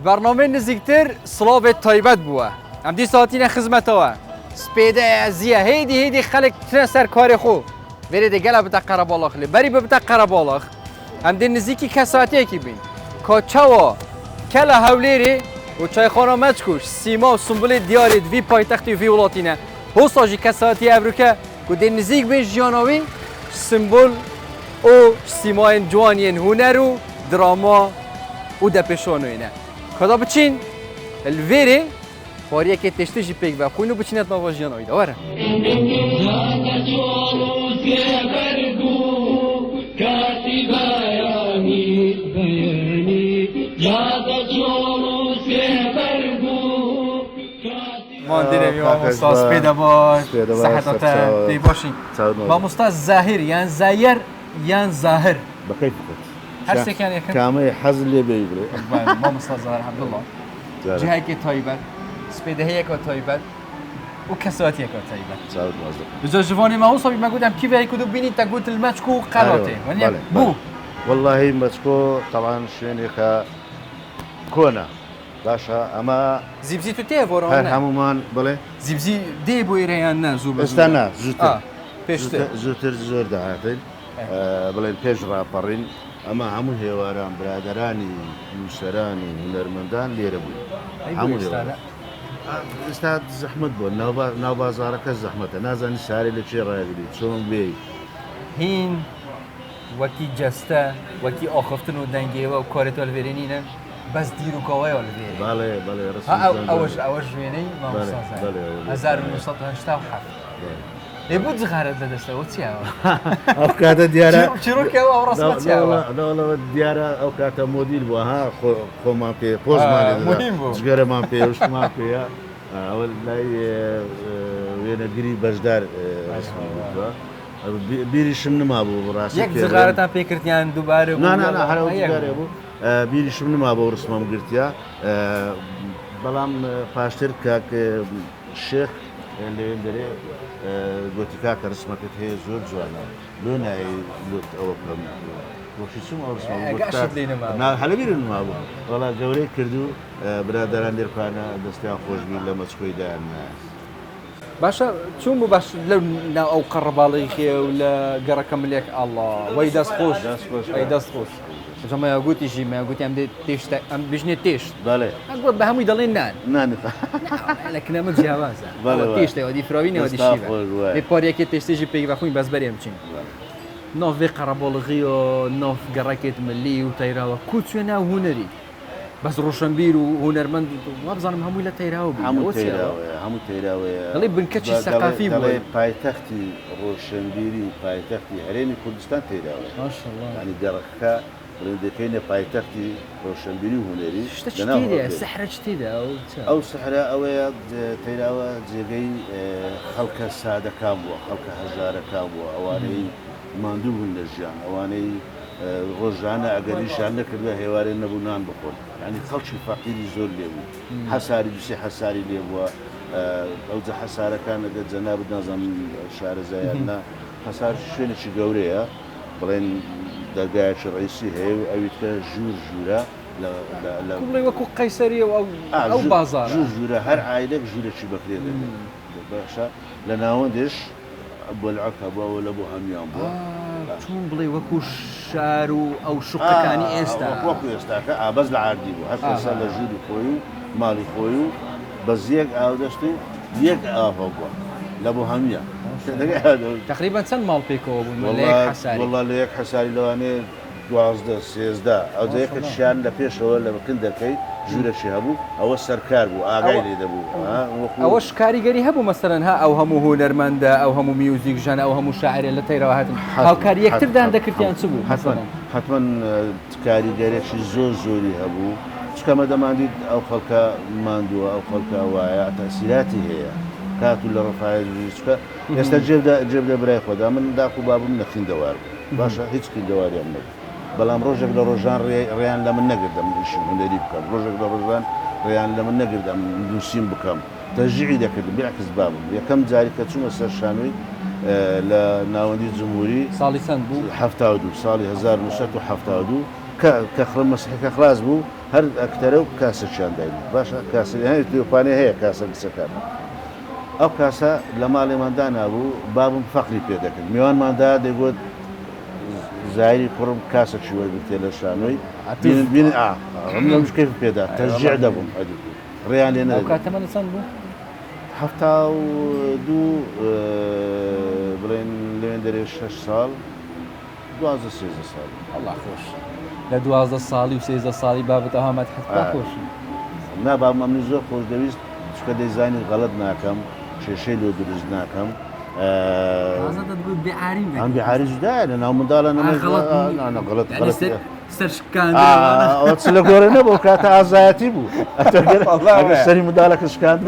برنامه نزیکتر سلاو تایبت بوده ام دی ساعتین خدمتوا سپیده ازیه هیدی خلق تنه سر کار خو ولی دیگه بتا قربالاخ لی بری بتا قربالاخ ام دی نزیکی کساتی کی بین کاچاوا کلا هولیری و چای خانه مچکوش سیما و سنبول دیاری دوی پایتختی و وی ولاتینه هستاجی کساتی ابروکه که دی نزیک بین جیانوی سمبول او سیمای جوانین هنر و دراما و دپشانوینه کدا بچین الویری فاریه که تشتیجی پیک و خوینو بچینت نواجیان آیده وره ماندینه میام استاد پیدا باش صحتات پی باشین با استاد ظاهر یان زایر یان ظاهر بكيفك هر سكان يكن كامي حز اللي بيقولي ما استاد ظاهر الحمد لله جهه کی تایبت سپیده هی کی تایبت و کساتی کی تایبت سعود مازدق بزاف جواني ما هو صبي ما قدام كيف هيك بيني تا قلت الماتشكو قراته أيوة. بو والله ماتشكو طبعا شيني كونا باشا اما زيبزي تو تي فورا هر همومان بله زيبزي دي بو يريان زوب استنى زوتر بيشتر زوتر زور دعاتين بله بيج رابرين اما همو هيواران برادراني يوسراني هنرمندان ليربوي همو هيواران استاد زحمت بو ناو بازارك زحمت نازاني ساري لشي رايقلي شلون بي هين وكي جستا وكي اخفتن ودنگيوا وكاريتو الفيرينينا بس ديرو كواي الفيري بله رسم اوش ويني ما مصاصا 1987 يبود زغارة لدسته وتيا او كاتا ديارة شروكا او رسمتيا لا ديارة او كاتا موديل بو ها خو ما في بوز مالي مهم بو صغيرة ما في وش ما في اول لاي وين قريب بجدار بيريش من ما بو راسي يك زغارة تا فكرت يعني دوباره لا حلو زغارة بو بيريش من ما بو رسمم قرتيا بلام باشتر كاك الشيخ اللي يندري قوتيكا كرسمك هي زور جوانا لوناي لوت او كم وش اسمه رسمه قاشد لينا ما نا حلبير ما ابو والله جوري كردو برادران ديركانا دستيان خوش بين لما تسوي دان باشا شو مو باش لو او قرب عليك ولا قرا مليك الله ويداس خوش ويداس خوش زعما قلت يجي ما قلت عم تيش ام بجني تيش بالي اقول بهم يضلين نان لكن ما جوازه تيش تي ودي فراويني ودي شيبه اي باريا كي تيش تيجي بيك بخوين بس بريم تشين نوف في قربولغيو نوف قراكيت ملي وتيراوا كوتشنا هنري بس روشنبير وهنرمند ما بظن هم ولا تيراوا هم تيراوا غالب بنكتش ثقافي بو بايتختي روشنبيري بايتختي هرمي كردستان تيراوا ما شاء الله يعني دركا ولدكين بايتختي روشنبيري وهنري شتيده سحره شتيده او سحره او تيراوا جيغي خلق الساده كامو خلق هزاره كامو اواني ماندوب النجان اواني روجانا اگريشان نكرده هواري نبونان بخور يعني خلق فقيري زور ليبو حساري بسي حساري ليبو او ذا حساره كان جناب نظام شهر زيادنا حسار شنو شي قوريه بلين دقائق رئيسي هي اويتك جورا لا كل وكو قيصريه او بازار جورا هر عائله جورا شي بكري باشا لناوندش ابو العقبه ولا ابو هميان شلون بلي وكو شارو او شق كاني استا وكو استا بس العادي حتى صار جودي خويو مالي خويو بس يك او دشتي يك افوق لابو هميان تقريبا سن مال بيكو ليك حساري والله ليك حساري لو اني 12 13 او ذيك الشان لبيش ولا بكندكي جوره شهبو او السركار بو اغايلي دبو او كاريغري هبو مثلا ها او همو هنرمندا او همو ميوزيك جان او همو شاعر اللي تيرا هات او كاري يكتر دان ذكرتي انسبو حتما كاريغري شي زوري هبو كما دماندي او خلق ماندو او خلق وايا تاثيراتي هي كاتو لرفاعي جيسكا يستجيب براي خدا من داكو باب من نفين دوار باشا هيك دوار يمك بلام روجك لروجان ريان لمن نقدر من شيء من اللي بكم روجك لروجان ريان لمن نقدر من دوسين بكم تشجيعي داك بيعكس بابهم يا كم ذلك تشوم الشانوي لناوندي الجمهوري صالي سنبو حفتاودو صالي 1970 کە خڵم مەسیحەکە خلاص بوو هەر ئەکتەرە و کاسەشیان داین باشە کاسەیان دیوپانێ هەیە کاسە کچەکان ئەو کاسە لە ماڵێماندا نابوو بابم فەقری پێ دەکرد میوانماندا دەیگوت زایری کوڕم کاسەکی وەرگرتێ لە شانۆی بینن لە مشکل پێدا تەشجیع دەبووم ڕێیان لێ ئەو کاتەمە چەند بوو؟ هەفتا و دوو بڵێن لێن دەرێ 6 ساڵ 12-13 ساڵ الله خۆش لە 12 ساڵی و 13 ساڵی بابەت ئەهامەت حەفتا خۆشی نابام ئەمنی زۆر خۆش دەویست چکە دەیزانی غەڵەت ناکەم کێشەی لۆ دروست ناکەم ئەم بێعاری جودایە لە ناو منداڵە غەڵەت سەرشکان لە گۆرە نەبوو کاتە ئازایەتی بوو سەری منداڵەکە شکاند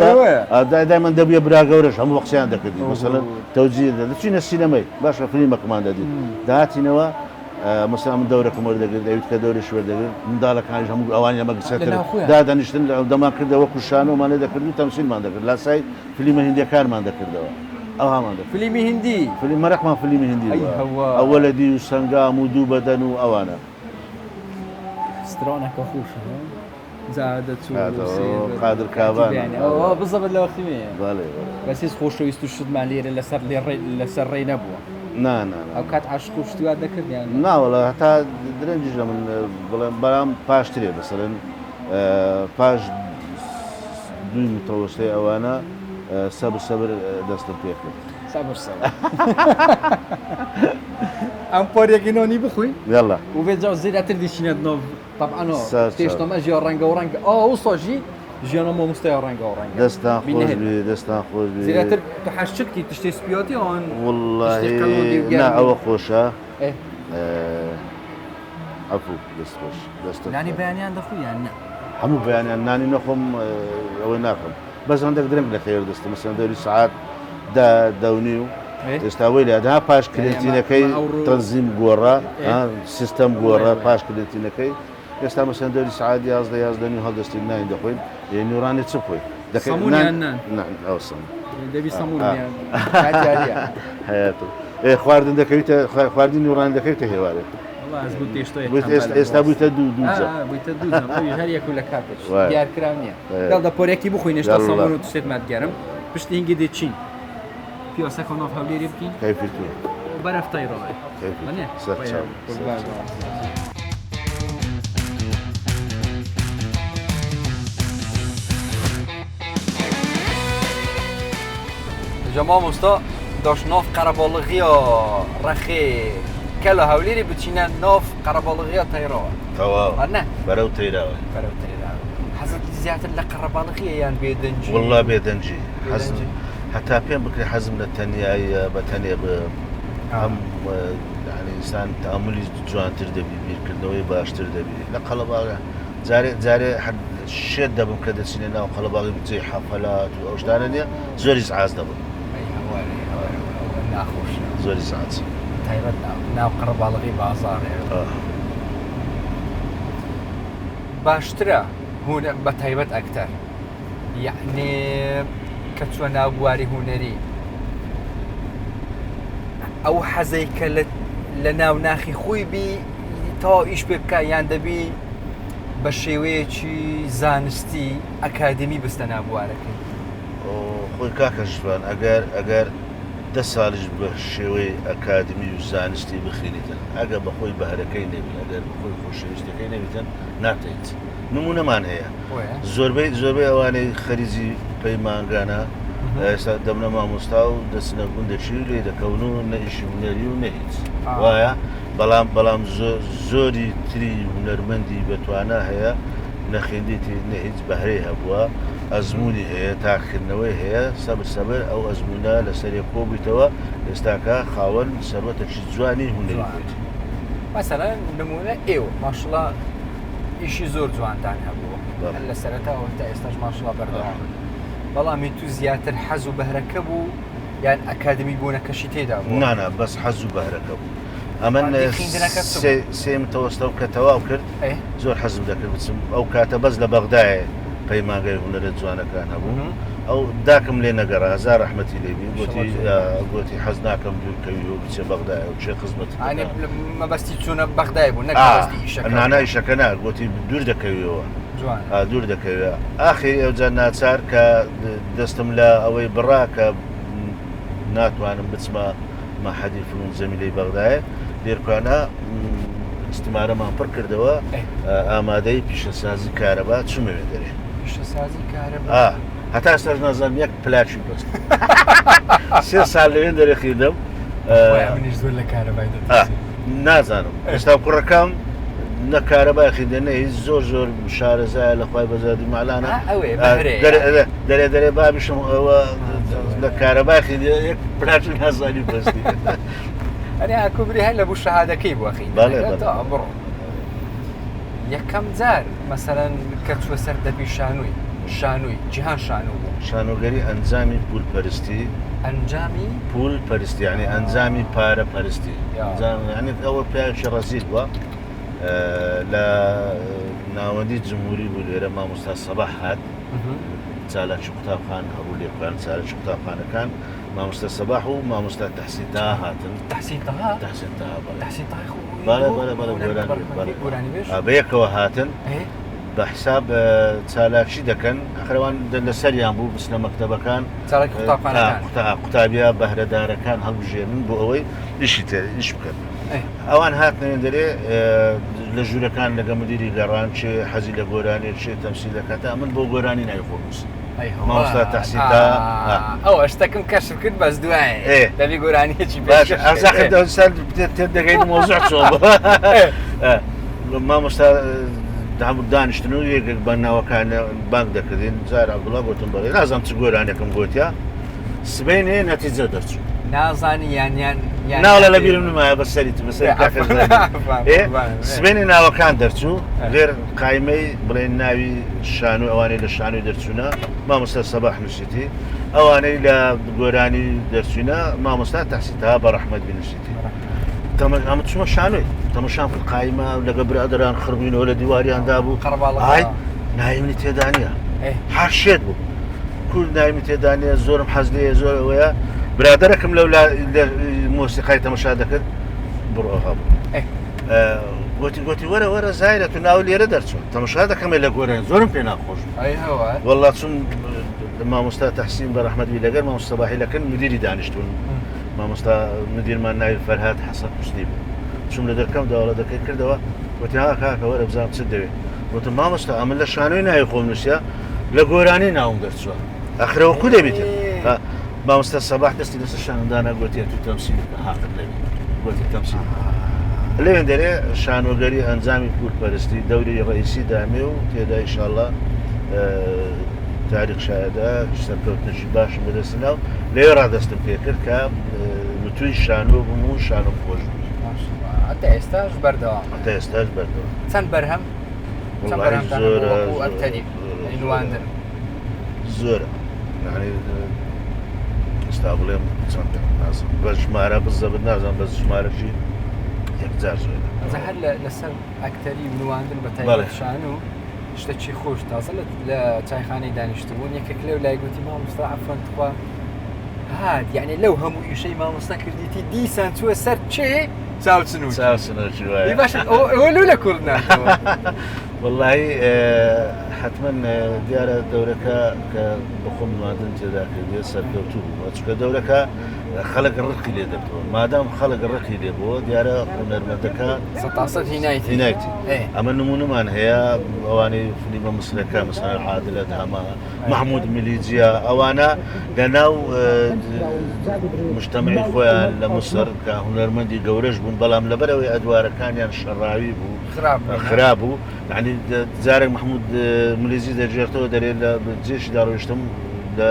دای من دەبیە برا گەورەش هەموو وەقسییان دەکردی مەسەڵەن تەوجیر دەچینە سینەمەی باشە فلیمەکەمان دەدی داهاتینەوە مەسەڵەن من دەورەکەم وەردەگرت دەویست کە دەورەش وەردەگرت منداڵەکانیش هەموو ئەوانی ئەمە گچێتر دادەنیشتن دەمان کردەوە کوشانەوەمانێ دەکرد و تەمسیلمان دەکرد لە سای فلیمە هیندیەکانمان دەکردەوە ئەو هەمان دەکرد فلیمی هندی مەرەقمان فلیمی هندی ئەوەلەدی و سەنگام و دوو بەدەن و ئەوانە سترۆنەکە خۆشە زادە قادر کاوان بزەبت لە وەختی بەسیز خۆشەویست و شتمان لێرە لەسەر ڕێ نەبووە ئەو کات عاشق و شتیوات دەکردیان ناوەڵە هەتا درەنجیش لە من بڵێم بەرام پاشترێ بەسەرن پاش دوی متەوەستەی ئەوانە سەبر دەستم پێ کرد سەبر ئەم پۆرێکی نۆنی بخوین یاڵا و بێجا زیاتر دیشینێت نۆ طبعاً تێشتەمە ژیان ڕەنگە و ڕەنگە ئەو سۆژی ژیانە مامۆستای ڕەنگە و ڕەنگە دەستان خۆش دەستان خۆش زیاتر تو حەشتکی تشتی سپیۆتی ئەوان والله نا ئەوە خۆشە عەفو دەست خۆش دەست نانی بەیانیان دەخویان نه هەموو بەیانیان نانی نەخۆم ئەوەی ناکەم بەس هەندێک درنگ لە خێر دەستم مەسەڵەن دەوری سەعات دەونی و ئێستاوەی لەدا پاش کرێتینەکەی تەنزیم گۆڕا سیستەم گۆڕا پاش کرێتینەکەی ئێستا مەسەڵەن دەوری سەعات 11 هەڵدەستی نانی دەخۆین نورانی چ خۆی دەکەین دەبی سەمونیان هەیەتە خواردن دەکەویتە خواردنی نورانی دەکەویتە هێوارێ ئێستا بوویتە دوو هەر یەک لە کاتێک دیارکراو نییە دڵدە پۆرێکی بخۆین هێشتا سەمون و تشتێت مادگەرم پشتی هینگی دێچین پیاسەکە ناف هەولێری بکەین بەرەف تایڕۆڵێ جەمام ئۆستا داش ناف قەرەباڵغیە ڕەخێ کە لە هەولێری بچینە ناف قەرەباڵغیە تایڕەوە تەواو نه بەرەو تەیراوە حەزت زیاتر لە قەرەباڵغیە یان بێدەنجی والله بێدەنجی هەتا پێم بکرێ حەزم لە تەنیاییە بە تەنێ هەم ئینسان تەئەمولی جوانتر دەبی بیرکردنەوەی باشتر دەبی لە قەڵەباغە جارێ شێت دەبم کە دەچینێ ناو قەڵەباغی بچەی حەفەلات و ئەو شتانە نییە زۆری سعاز دەبم ناخۆش زۆری سعات تایبەت ناو قەرەباڵغی بازاڕێ باشترە هونە بە تایبەت ئەکتەر یعنی کە چووە ناو بواری هونەری ئەو حەزەی کە لە ناو ناخی خۆی بی تا ئیش پێ بکە یان دەبی بە شێوەیەکی زانستی ئەکادمی بستە ناو بوارەکەی خۆی کاکە ژوان ئەگەر 10 ساڵیش بە شێوەی ئەکادمی و زانستی بخینیتن ئەگە بەخۆی بەهرەکەی نەبی ئەگەر بخۆی خۆشەویستەکەی نەبیتن ناتێت نمونەمان هەیە زۆربەی ئەوانەی خەریزی پەیمانگانە ئێستا دەمنە مامۆستا و دەچنە گوندەچی و لێ دەکەون و نەئیشی هونەری و نەهیچ وایە بەڵام زۆری تری هونەرمەندی بەتوانە هەیە نەخێندێتی نەهیچ بەهرەی هەبووە ئەزمموی هەیە تاکردنەوەی هەیە سەبر ئەو ئەزمونە لەسەرێ کۆبیتەوە ئێستاکە خاوەن سەرەتێکی جوانی هونەری بێت مەسەڵەن نمونە ئێوە ماشڵە ئیشی زۆر جوانتان هەبووە لە سەرەتاوە تا ئێستاش ماشڵە بەردەوام بەڵامی تو زیاتر حەز و بەهرەکە بوو یان ئەکادمی بوونەکەشی تێدا بوو نانە بەس حەز و بەهرەکە بوو ئەمە سێم تەوەستە و کە تەواو کرد زۆر حەزم دەکرد بچم ئەو کاتە بەس لە بەغدایە پەیمانگەی هونەرە جوانەکان هەبوو ئەو داکەم لێ نەگەڕا هەزار ڕەحمەتی لێبی گوتی حەز ناکەم دوورکەوی و بچێ بەغدای و چێ خزمەت مەبەستی چوونە بەغدای بوو نەبەستی ئیشەکە نانای شەکە نا گوتی دوور دەکەویەوە دوور دەکەوێت ئاخر ئەوجا ناچار کە دەستم لە ئەوەی بڕا کە ناتوانم بچمە مەحەدی فنون زەمیلەی بەغدایە لێرکوانە استمارەمان پڕ کردەوە ئامادەی پیشەسازی کارەبا چوومەوێ دەرێ پیشەسازی کارەبا هەتا سەر نازانم یەک پلاچی بەست 3 ساڵ لەوێن دەرەخیدەم منیش زۆر لە کارەبای نازانم ئێستا کوڕەکەم نە کارەباخی دەنەی زۆر شارەزایە لە خوای بەزادی ماڵانە دەرێ بابیشم ئەوە لە کارەباخی یەک پلاچ نازانی بەستی ئەنیا کوبری هەر لە بوو شەهادەکەی بووەخی بڕۆ یەکەم جار مەسەرەن کە چوە سەر دەبی شانووی جیهان شانوو بوو شانۆگەری ئەنجامی پولپەرستی ئەنجامی پولپەرستی یعنی ئەنجامی پارەپەرستی ینی ئەوە پیاوێکی ڕەزیل بووە لە ناوەندی جمهوری بوو لێرە مامۆستا سەباح هات چالاکی قوتابخان هەبوو لێکوان چالاکی قوتابخانەکان مامۆستا سەباح و مامۆستا تەحسین تاها هاتن تەحسین بەیەکەوە هاتن بە حساب چالاکی دەکەن ئەخەوان لەسەریان بوو بچنە مەکتەبەکان قوتابیە بەهرەدارەکان هەڵبژێنن بۆ ئەوەی ئیشی ئیش بکەن ئەوان هاتنێن دەرێ لە ژوورەکان لەگە مدیری گەڕان چێ حەزی لە گۆرانێت چێ تەمسی دەکاتە من بۆ گۆرانی نایخۆنووس مامۆستا تەحسینتا ئەو شتەکەم کەشف کرد بەس دوایە دەبی گۆرانیەکی باش دەگەین مۆزوع چۆ مامۆستا دانیشتن و یەکێک بە ناوەکانە بانک دەکردین زار عەبدوڵڵا گوتم بەڵێ نازانم چ گۆرانێکم گوتیا سبەینێ نەتیجە دەرچوو نازانی یانیان ناوڵە لە بیرم نمایە بەسەری سبێنی ناوەکان دەرچوو لێر قایمەی بڵێن ناوی شانووی ئەوانەی لە شانووی دەرچوونە مامۆستا سەباح نووسیتی ئەوانەی لە گۆرانی دەرچوونە مامۆستا تەحسینتا بە ڕەحمەت بنووسیتی ئەمە چوومە شانووی تەمەشام کرد قایمە لەگە برادەران خڕبووینەوە لە دیواریاندا بوو ئای ناویمنی تێدا نییە هەر شێت بوو کورد ناویمی تێدا نییە زۆرم حەز لێیە زۆر ئەوەیە برادەرەکەم لەو مۆسیقای تەمەشا دەکرد بڕۆ هەبوو گوتی وەرە زایرە تو ناو لێرە دەرچوو تەمەشا دەکەمێ لە گۆران زۆرم پێ ناخۆش وەڵڵا چون مامۆستا تەحسین بە ڕەحمەتی لەگەر مامۆستا سەباحی لەکەن مدیری دانیشتون مامۆستا مدیرمان ناوی فەرهاد حەسەن حوسنی بوو چوم لە دەرکەم داوڵە دەکەی کردەوە وتی ها کاکە وەرە بزانم چ دەوێت وتم مامۆستا ئەمە لە شانووی ناوی خۆم نووسیا لە گۆرانی ناوم دەرچووە ئەخرەوە کو دەبێت مامۆستا سەباح دەستی لەسەر شانەدانا گوتیە تو تەمسیل هاقت لەوێ گوتی تەمسیل لەوێن دەرێ شانۆگەری ئەنجامی پولپەرستی دەوری ڕئیسی دامێ و تێدا ئینشاءڵڵا تاریخ شایەدا سەرکەوتنەشی باشم بەدەستناو لێ ڕادەستم پێ کرد کە توی شانۆ بووم و شانۆم خۆش بوو هەتا ئێستاش بەردەوام چەند بەرهەم نواندن زۆرە ئێستا بڵێم چەند نازم بە ژمارە بزەبت نازانم بە ژمارەشی یەکجار زۆر هەر لەسەر ئەکتەری نواندن بە تایبەت شانوو شتێکی خۆش تازە لە چایخانەی دانیشتبوون یەکێک لەو لای گوتی مامۆستا عەفوەن توخوا هات یعنی لەو هەموو ئیشەی مامۆستا کردیتی دیسان چووە سەر چێ چاوچنوکی وایە باش ئەوە لەو لە کورد ناتەوە وەڵڵاهی حتمما دیارە دەورەکە کە بەخۆم نواندن تێدا کردێت سەرکەوتوو بوو چونکە دەورەکە خەڵک ڕقی لێ دەبتەوە مادام خەڵک ڕقی لێ بووە دیارە هونەرمەندەکە هینایەتی ئەمە نمونەمان هەیە ئەوانەی فلیمە مسلەکە مثلا عادلەت هەما محمود ملیجیا ئەوانە لەناو مجتەمەعی خۆیان لە مسر کە هونەرمەندی گەورەش بوون بەڵام لەبەرەوەی ئەدوارەکانیان شەڕاوی بوو خراپ بوو یعنی جارێک محمود ملیزی دەجێرتەوە دەرێت لە جێشی داڕۆیشتم لە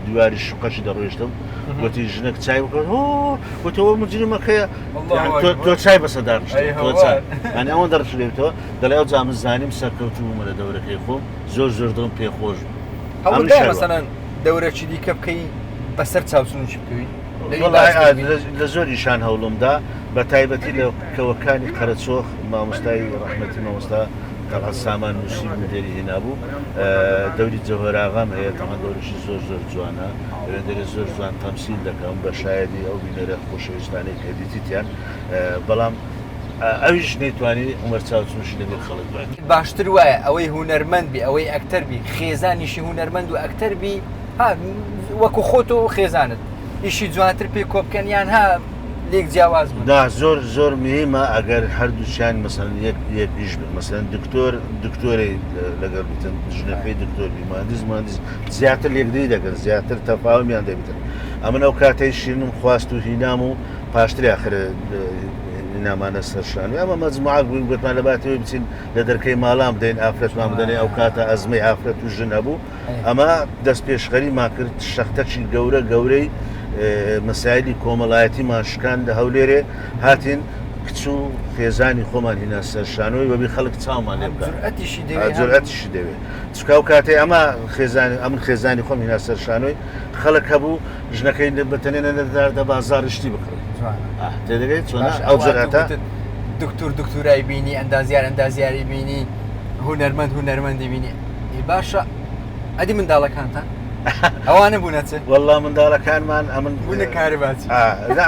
دیواری شوقەشی دەڕۆیشتم گوتی ژنێک چای بکەوت گوتەوە مجرمەکەیە تۆ چای بەسەدانشت ئەنی ئەوە دەڕش لێتەوە دەڵێ ئەو جا من زانیم سەرکەوتوومە لە دەورەکەی خۆم زۆر دڵم پێخۆش بوو مەسەلەن دەورەکی دیکە بکەی بەسەر چاوچنوکی بکەوی لە زۆر ئیشان هەوڵمدا بە تایبەتی لە کەوەکانی قەرەچۆخ مامۆستای ڕەحمەتی مامۆستا تەڵا سامان نووسی دەری هێنابوو دەوری جەوهەراغام هەیە تەمان دەوریشی زۆر زۆر جوانە دەرێ زۆر جوان تەمسیل دەکەم بە شایدی ئەو بینەرە خۆشەویستانەی کردیتیان بەڵام ئەویش نەیتوانی عومەر چاوچمشی لەبێت خەڵک بێت باشتر وایە ئەوەی هونەرمەند بی ئەوەی ئەکتەر بی خێزانیشی هونەرمەند و ئەکتەر بی وەکو خۆت و خێزانت ئیشی جوانتر پێ کۆ بکەن یان ها لێک جیاواز بوون زۆر زۆر مهمە ئەگەر هەردووچیان مەسەن یەک پیش بن مەسەن دکتۆرەی لەگەڵ بتن ژنەکەی دکتۆری مهندس زیاتر لێکدەی دەگەن زیاتر تەفاومیان دەبێتن ئەمن ئەو کاتەی شیرنم خواست و هینام و پاشتری آخر نامانە سەرشانوی ئەمە مەجموعە بووین گوتمان لە باتەوەی بچین لە دەرکەی ماڵام بدەین ئافرەتمان بدەنێ ئەو کاتە ئەزمەی ئافرەت و ژن هەبوو ئەمە دەست پێشخەریمان کرد شەختەکی گەورەی مەسایلی کۆمەڵایەتی ماشکان لە هەولێرێ هاتین کچ و خێزانی خۆمان هینا سەرشانەوەی بەبی خەڵک چاومان لێ بکات جورئەتیشی دەوێت چکە و کاتێ ئەمن خێزانی خۆم هینا سەرشانەوەی خەڵک هەبوو ژنەکەی بەتەنێنە لە بازاڕشتی بکڕێت تێدەگەیت چۆنە ئەو جەرەتە دکتورای بینی ئەندازیاری بینی هونەرمەندی بینی باشە ئەدی منداڵەکانتان ئەوانە بوونەچێ وەڵام منداڵەکانمان ئەمن بوونە کاری باچی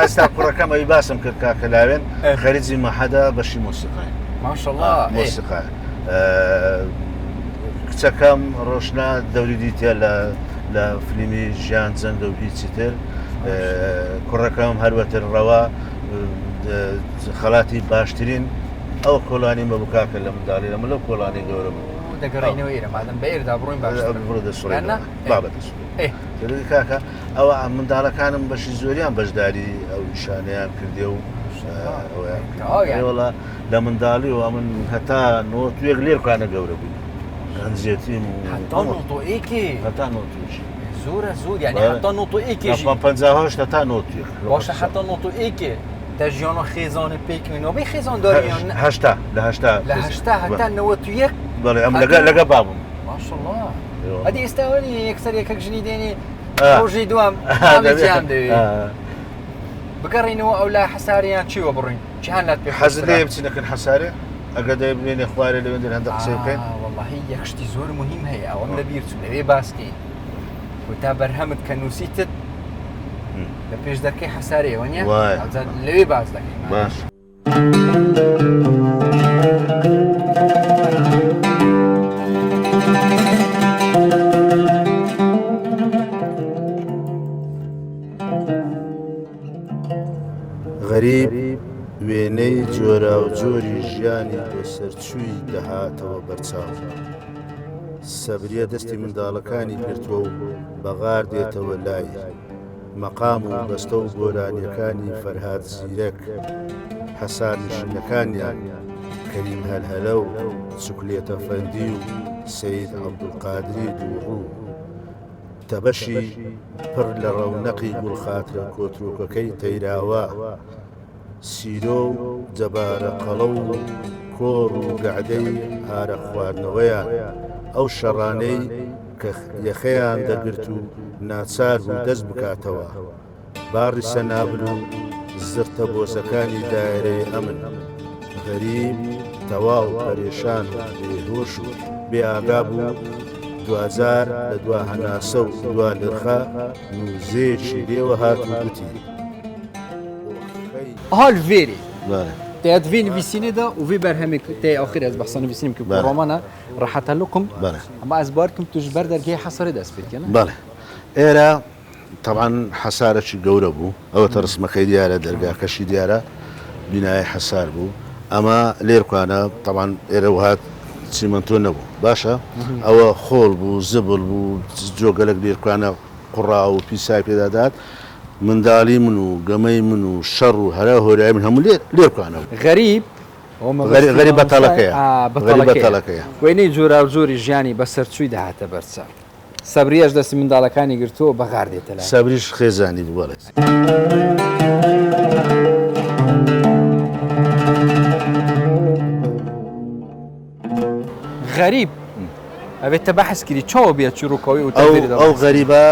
ئەستا کوڕەکەم ئەوی باسم کرد کاکەلاوێن خەریجی مەحەدە بەشی مۆسیقای ماشەڵڵا مۆسیقای کچەکەم ڕۆشنا دەوری دیتە لە فلیمی ژیان جەنگە و هیچی تر کوڕەکەم هەروەتر ڕەوا خەڵاتی باشترین ئەو کۆڵانی مەبووکاکە لە منداڵی لەمە لەو کۆڵانی گەورە بوو دەگەڕینەوە ئێرە مادەم بە ئێردا بڕۆین باشڕۆی کاکە ئەوە منداڵەکانم بەشی زۆریان بەشداری ئەو شانیان کردێ و وڵا لە منداڵی و من هەتا نۆتوێک لێرکانە گەورە بووین هەنجێتیم هەتا نۆتوێکی زۆرە زۆر یعنی هەتا نۆتۆئێکێژ 50 هەتا نۆتوێک باشە هەتا نۆتۆئێکێ دە ژیانە خێزانە پێکردنەوە بەی خێزانداریان لە هەشتا هەتا 91 بەڵێ ئەم لەگە بابم ماشەڵڵا ئەدی ئێستاوەنی یەکسەر یەکەک ژنی دێنی ڕۆژی دوام جیان دەوێت بگەڕینەوە ئەو لا حەساریان چیوە بڕین چیان لات پێ حەز لێ بچینەکەن حەسارێ ئەگە دەی بێنێ خوارێ لەوێن هەندە قسەی بکەین وەڵڵاهی یەک شتی زۆر مهم هەیە ئەوەم لە بیر چوو لەوێ باسکەین تا بەرهەمت کە نووسیتت لە پێش دەرکەی حەسارەوە نیە لەوێ باز دەکەین باش غەریب وێنەی جۆرا و جۆری ژیانی بۆ سەرچووی دەهاتەوە بەرچاو سەبریە دەستی منداڵەکانی گرتووە و بەغار دێتەوە لای مەقام و بەستە و گۆرانیەکانی فەرهاد زیرەک حەسان نشینەکانیان کەریم هەلهەلە و چوکلێتە فەندی و سەید عەبدولقادری دووڕوو تەبەشی پڕ لە ڕەونەقی گوڵخاترە کۆتروکەکەی تەیراوە سیرۆ و جەبارە قەڵە و کۆڕ و گەعدەی هارە خواردنەوەیان ئەو شەڕانەی کە یەخەیان دەگرت و ناچار و دەست بکاتەوە باڕی سەنابل و زرتە بۆزەکانی دایرەی ئەمن غەریب تەواو پەرێشان و بێهۆش و بێئاگا بوو دوازار لە دوا هەناسە و دوا لرخە نووزێشی لێوە هات و گوتی هەڵ ڤێری تێت vê nivîsînê de û vê berhemê tê axir ez behsa nivîsînim ku romana rahetelukum ama ez bar kim tu ji ber dergehê Heserê dest pê dikene بەڵێ ئێرە طبعا حەسارەکی گەورە بوو ئەوەتە ڕسمەکەی دیارە دەرگاکەشی دیارە بینایە حەسار بوو ئەمە لێرکوانە طبعا ئێرە وهات چیمەنتۆ نەبوو باشە ئەوە خۆڵ بوو زبل بوو جۆگەلک لێرکوانە قوڕا و پیسای پێدادات منداڵی من و گەمەی من و شەڕ و هەرا هۆرای من هەموو لێرکوانە غەریب غەریب بەتەڵەکەیە وێنەی جۆرا و جۆری ژیانی بە سەرچووی داهاتە بەرچاو سەبریەش دەستی منداڵەکانی گرتووە بەغار دێتە لای سەبریش خێزانی بوو بەڵێ غەریب ئەبێت تە بەحسکری چاوە بێت چروکەوەی و ئەو غەریبە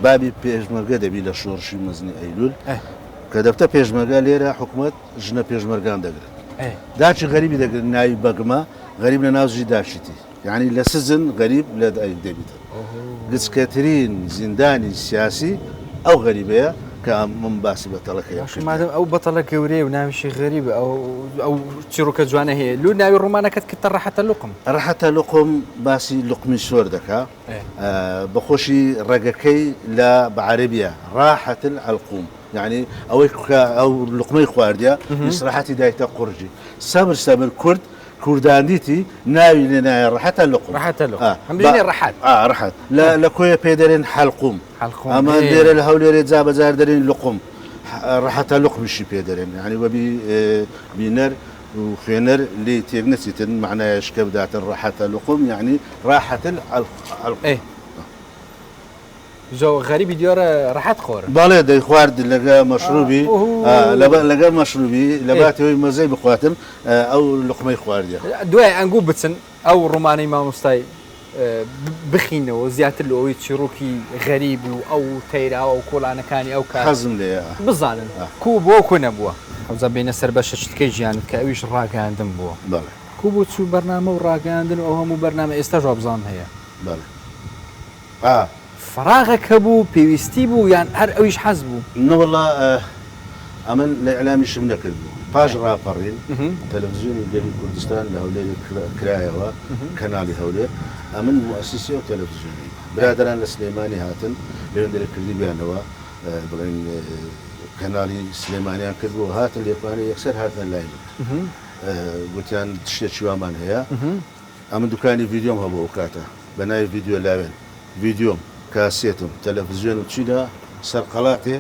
بابی پێشمەرگە دەبی لە شۆڕشی مەزنی ئەیلول کە دەفتە پێشمەرگە لێرە حکوومەت ژنە پێشمەرگان دەگرن داچی غەریبی دەگرن ناوی بەگمە غەریب لە ناوزی داشتی یعنی لە سزن غەریب لە دەبیتە گچکەترین زیندانی سیاسی ئەو غەریبەیە کە من باسی بەتەڵەکە مادەم ئەو بەتەڵە گەورەیە و ناویشی غەریبە ئەو چیرۆکە جوانە هەیە لو ناوی ڕۆمانەکەت کە ڕەحەتە لوقم ڕەحەتە لوقم باسی لوقمی سۆر دەکا بەخۆشی ڕێگەکەی لە بەعەرەبیە ڕاحەت العەلقوم یعنی ئەوەی ئەو لوقمەی خواردیە ئیسراحەتی دایتە قورجی سەبر کورد کورداندیتی ناوی لێ نایە ڕەحەتە لوقم هەمبینێ ڕەحەت ڕەحەت لە کۆیە پێ دەرێن حەلقوم ئەمە لێرە لە هەولێرێ جا بەجار دەرێن لوقم ڕەحەتە لوقمیشی پێ دەرێن یعنی وەبی بینەر و خوێنەر لێ تێک نەچیتن معنایە شکە بداتن ڕەحەتە لوقم یعنی ڕاحەت العەلقوم زۆ غەریبی دیۆرە ڕەحەت خۆر باڵێ دەی خوارد لەگە مەشروبی لەگە مەشروبی لە باتەوەی مەزەی بخواتم ئەو لوقمەی خواردیە دوای ئەنگوو بچن ئەو ڕۆمانەی مامۆستای بخینەوە زیاتر لە ئەوەی چیرۆکی غەریب و ئەو تەیراوە و کۆڵانەکانی ئەو کار حەزم لێ بزانن کو بۆ کو نەبووە ئەوزە بینە سەر بە شتکەی ژیانت کە ئەویش ڕاگەاندن بووە کو بۆ چوو بەرنامە و ڕاگەاندن و ئەو هەموو بەرنامە ئێستا ژۆبزان هەیە فراغێک هەبوو پێویستی بوو یان هەر ئەویش حەز بوو نەوەڵا ئەمن لە ئەلامیشم نەکرد بوو پاش ڕاپەڕین تەلەڤیزیۆنی دەری کوردستان لە هەولێر کرایەوە کەناڵی هەولێر ئەمن موسیسی و تەلەڤیزیۆنی برادران لە سلێمانی هاتن لەوێندەرە کردی بیانەوە بڵێن کەناڵی سلێمانیان کردبوو هاتن لێپانە یەکسەر هاتن لای گوتیان شتێکی وامان هەیە ئەمن دوکانی ڤیدیۆم هەبوو ئەو کاتە بە ناوی ڤیدیۆ لاوێن ڤیدیۆم کاسێتم تەلەڤیزیۆن و چیدا سەرقەڵاتێ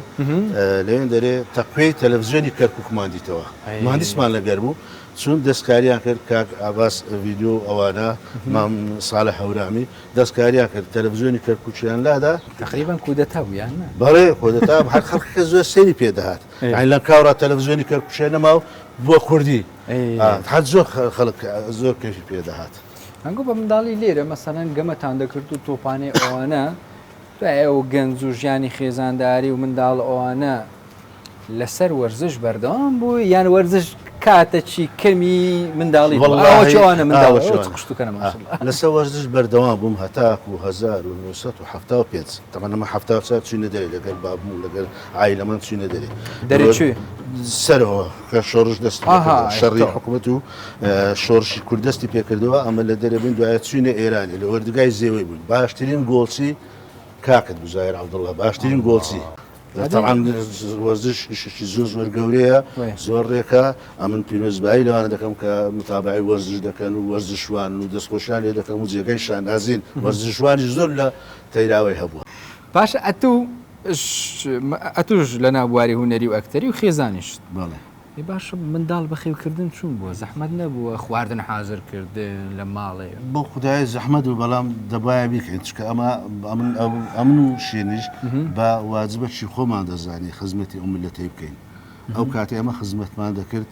لەوێن دەرێ تەقوی تەلەڤیزیۆنی کەرکووک ماندیتەوە ماندیسمان لەگەر بوو چون دەستکاریان کرد کاک ئاباس ڤیدیۆ ئەوانە مام ساڵح هەورامی دەستکاریان کرد تەلەڤیزیۆنی کەرکووکیان لادا تقریبان کودەتا بوویان بەڵێ کودەتا هەر خەڵکەکە زۆر سەیری پێدەهات لە کاورا تەلەڤیزیۆنی کەرکووکیان نەماو بۆ کوردی حەت زۆر خەڵک زۆر کەفی پێدەهات هەنگوو بە منداڵی لێرە مەسەلەن گەمەتان دەکرد و تۆپانەی ئەوانە ئەو گەنج و ژیانی خێزانداری و منداڵ ئەوانە لەسەر وەرزش بەردەوام بوو یان وەرزش کاتەچی کەمی منداڵی ئەوانە منداڵشتوکەنە لەسەر وەرزش بەردەوام بووم هەتاک و 1975 تەمەنەمە هەفتاچات چوینە دەرێ لەگەر بابوو لەگەر عایلەمان چوینە دەرێ دەرێ سەرەوە کە شۆڕش دەست شەڕی حکوومەت و شۆڕشی کوردەستی پێکردەوە ئەمە لە دەرەبین دوایە چوینە ئێرانی لە وەردگای زێوەی بوون باشترین گۆڵچی کاکت بزایر عەبدوڵڵا باشترین گۆڵچی طبعا وەرزشی زۆر گەورەیە زۆر ڕێکە ئەمن پیرۆزبایی لەوانە دەکەم کە متابعی وەرزش دەکەن و وەرزشوان و دەستخۆشیان لێ دەکەم و جێگەی شانازین وەرزشوانی زۆر لە تەیراوی هەبووە پاشە ئەتوش لە ناوبواری هونەری و ئەکتەری و خێزانیشت باشە منداڵ بەخێوکردن چوون بووە زەحمەت نەبووە خواردن حازرکردن لە ماڵێ بۆ خدای زەحمەت و بەڵام دەبایە بیکەین چکە ئەمن و شێنیش بە واجبەتی خۆمان دەزانی خزمەتی ئەو میلەتەی بکەین ئەو کاتی ئەمە خزمەتمان دەکرد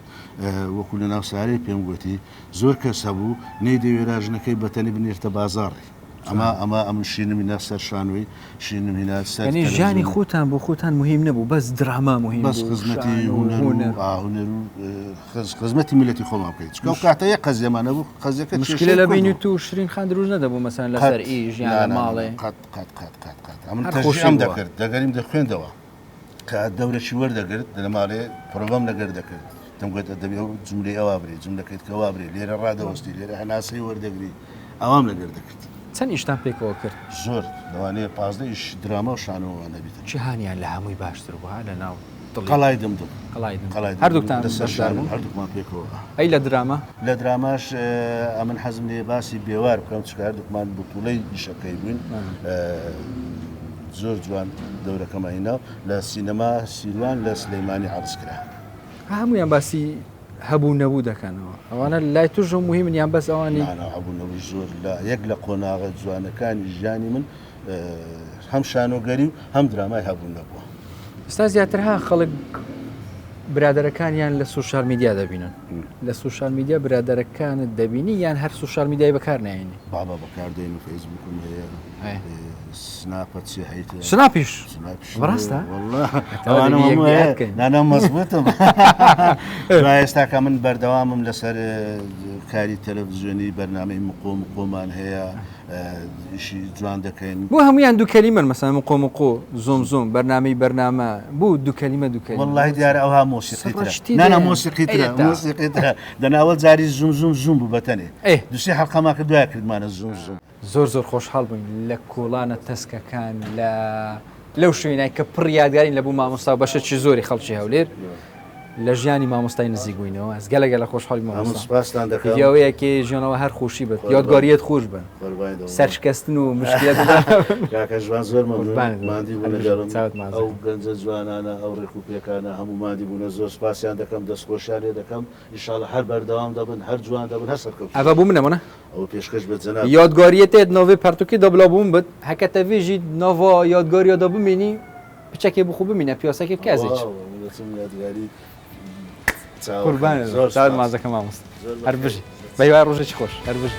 وەکو لە ناو سارەی پێم گوتی زۆر کەس هەبوو نەیدەوێت ڕاژنەکەی بەتەنی بنێرتە بازاڕی ئەمە شینم هینا سەر شانوی شینم هینا سەر ژیانی خۆتان بۆ خۆتان مهم نەبوو بەس دراما مهم بەس خزمەتی هونەر و خزمەتی میلەتی خۆمان بکەیت چکە کاتە یە قەزیەمانە بوو قەزیەکە مشکلە لە بینی تو شرین خان دروست نەدەبوو مەسەن لەسەر ئیژ یان ماڵێ ئەمن تەژیم دەکرد دەگەریم دەخوێندەوە کە دەورەی وەردەگرت لە ماڵێ پرۆگرام لەگەر دەکرد دەمگوێت دەبێ جملەی ئەوا بری جملەکەیت کە وا بری لێرە ڕادەوەستی لێرە هەناسەی وەردەگری ئەوام لەگەر دەکرد چەند ئیشتان پێکەوە کرد زۆر لەوانەیە 15 ئیش دراما و شانەوەوانە بیت چی هاانیان لە هەمووی باشتر بووە لە ناو قەڵای دمدم هەردووکتان هەردووکمان پێکەوە ئەی لە دراما لە دراماش ئەمن حەزم لێ باسی بێوار بکەم چکە هەردووکمان بوتوڵەی دیشەکەی بووین زۆر جوان دەورەکەمە هیناو لە سینەما سیروان لە سلەیمانی عەرز کرا هەموویان باسی هەبوو نەبوو دەکەنەوە ئەوانە لای توش مهمن یان بەس ئەوانی هەبوونەوەی زۆر لە یەک لە قۆناغە جوانەکانی ژیانی من هەم شانۆگەری و هەم درامای هەبوو نەبووە ئێستا زیاتر ها خەڵک برادەرەکانیان لە سوشال میدیا دەبینن لە سوشال میدیا برادەرەکانت دەبینی یان هەر سوشال میدیای بەکار نایێنی بابا بەکاردێن و فەیسبوکم هەیە سناپەت چی هەیتە سناپیش بەڕاستە نانە مەزبوتم ئێستا کە من بەردەوامم لەسەر کاری تەلەڤیزیۆنی بەرنامەی مقۆمان هەیە ئیشی جوان دەکەین بۆ هەمویان دوو کەلیمەن مەسەن مقۆ زۆم بەرنامەی بەرنامە بوو دوو کەلیمە دوو کەلیمە والله دیارە ئەوها مۆسیقیترە نانە مۆسیقیترە دەناوە جاری زوم بوو بەتەنێ دووسێ حەڵقەما کە دوای کردمانە زوم زۆر خۆشحاڵ بووین لە کۆڵانە تەسکەکان لەو شوێنای کە پڕ یادگارین لە بوو مامۆستا بەشەکی زۆری خەڵکی هەولێر لە ژیانی مامۆستای نزیک بووینەوە ئەس گەلە خۆشحاڵی مامۆستان دەکەم ڤیدیۆیەکی ژیانەوە هەر خۆشی بێت یادگاریەت خۆش بن سەرشکەستن و مشکلات کاکە جوان زۆر مادی بوون لەگەڵم ئەو گەنجە جوانانە ئەو ڕێکوپێکانە هەموو مادی بوونە زۆر سپاسیان دەکەم دەستخۆشیانێ دەکەم ئینشاڵڵا هەر بەردەوام دەبن هەر جوان دەبن هەر سەرکەوت ئەوە بوو منەمەە ئەو پێشکەش بێت جەناب یادگاریەتێت نۆڤێ پەرتوکی دەبلا بووم بێت هەکەتە وێژی نۆڤ یادگاریە دە بمینی بچەکێ بخۆ بمینە پیاسەکێ بکەزێک یادگاری قوربانە زۆر مازەکە مامۆستا هەر بژی بەیوای ڕۆژێکی خۆش هەر بژی